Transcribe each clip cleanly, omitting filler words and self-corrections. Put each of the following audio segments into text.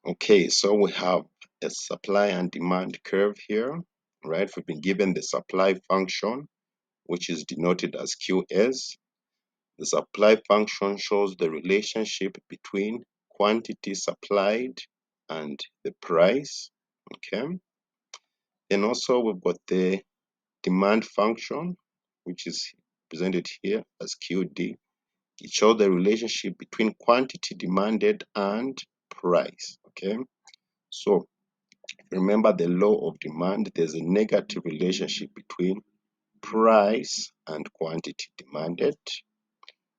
Okay, so we have a supply and demand curve here, right? We've been given the supply function, which is denoted as QS. The supply function shows the relationship between quantity supplied and the price, okay? And also we've got the demand function, which is presented here as QD. It shows the relationship between quantity demanded and price, okay? So remember the law of demand, there's a negative relationship between price and quantity demanded,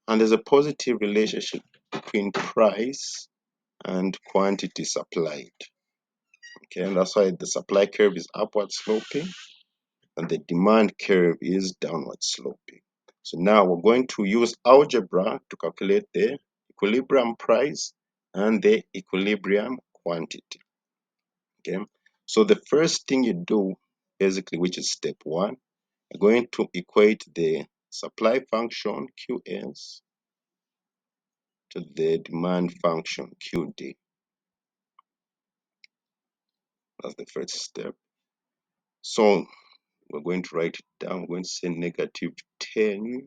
and there's a positive relationship between price and quantity supplied. Okay, and that's why the supply curve is upward sloping and the demand curve is downward sloping. So now we're going to use algebra to calculate the equilibrium price and the equilibrium quantity. Okay, so the first thing you do, basically, which is step one, you're going to equate the supply function QS to the demand function QD. That's the first step. So we're going to write it down. We're going to say negative 10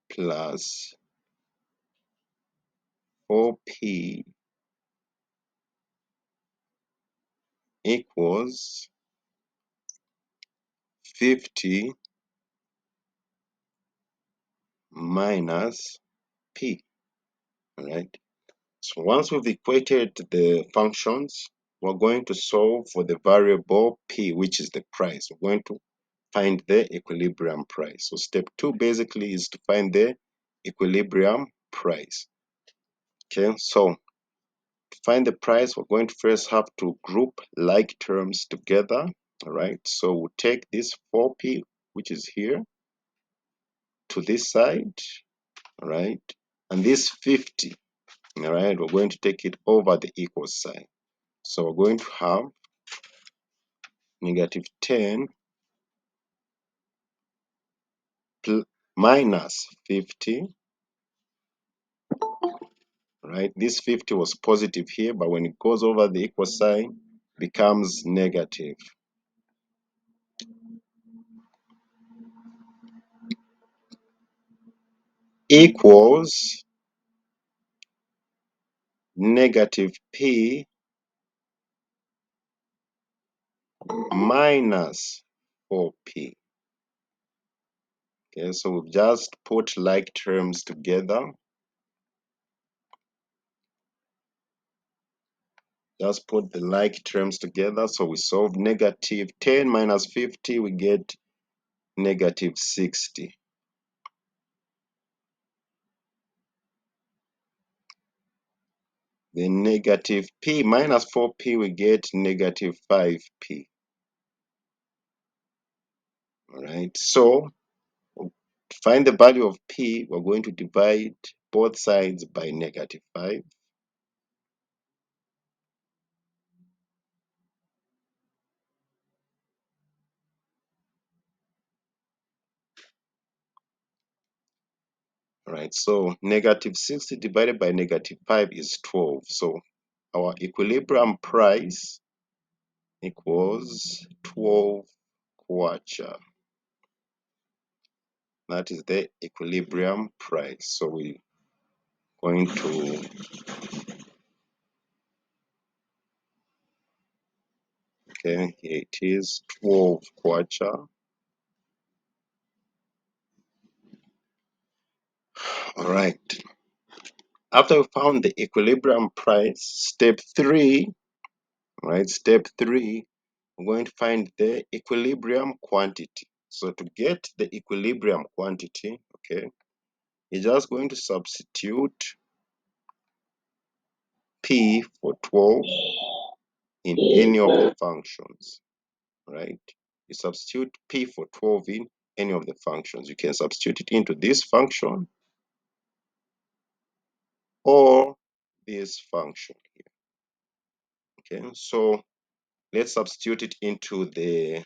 plus 4p equals 50 minus p. All right. So once we've equated the functions, we're going to solve for the variable p, which is the price. We're going to find the equilibrium price. So step two basically is to find the equilibrium price. Okay, so to find the price, we're going to first have to group like terms together. All right, so we'll take this 4p, which is here, to this side. All right, and this 50, all right, we're going to take it over the equal sign. So we're going to have negative 10 minus 50, right? This 50 was positive here, but when it goes over the equal sign, becomes negative. Equals negative p minus 4p. Okay, so we've just put like terms together. Just put the like terms together. So we solve negative 10 minus 50, we get negative 60. Then negative p minus 4p, we get negative 5p. All right, so to find the value of p, we're going to divide both sides by negative 5. All right, so negative 60 divided by negative 5 is 12. So our equilibrium price equals 12 kwacha. That is the equilibrium price. So we're going to okay, here it is 12 kwacha. All right. After we found the equilibrium price, step 3, right? Step 3, we're going to find the equilibrium quantity. So to get the equilibrium quantity, okay, you're just going to substitute p for 12 in any of the functions, right? You substitute p for 12 in any of the functions. You can substitute it into this function or this function here. Okay, so let's substitute it into the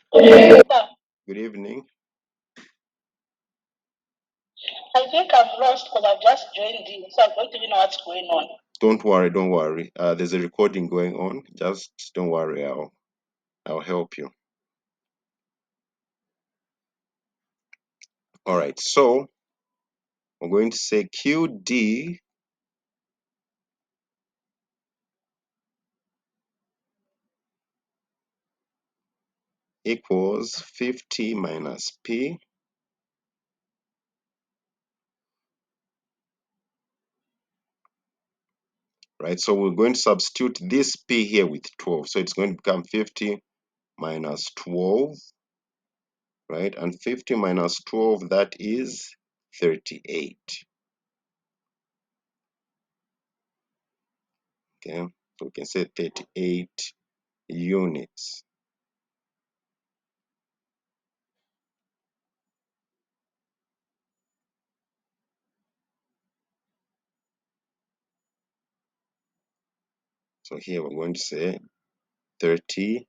good evening. I think I'm lost because I've just joined in, so I don't even know what's going on. Don't worry, don't worry. There's a recording going on. Just don't worry. I'll help you. All right. So we're going to say QD equals 50 minus P, right? So we're going to substitute this P here with 12. So it's going to become 50 minus 12, right? And 50 minus 12, that is 38. Okay, so we can say 38 units. So here we're going to say 38.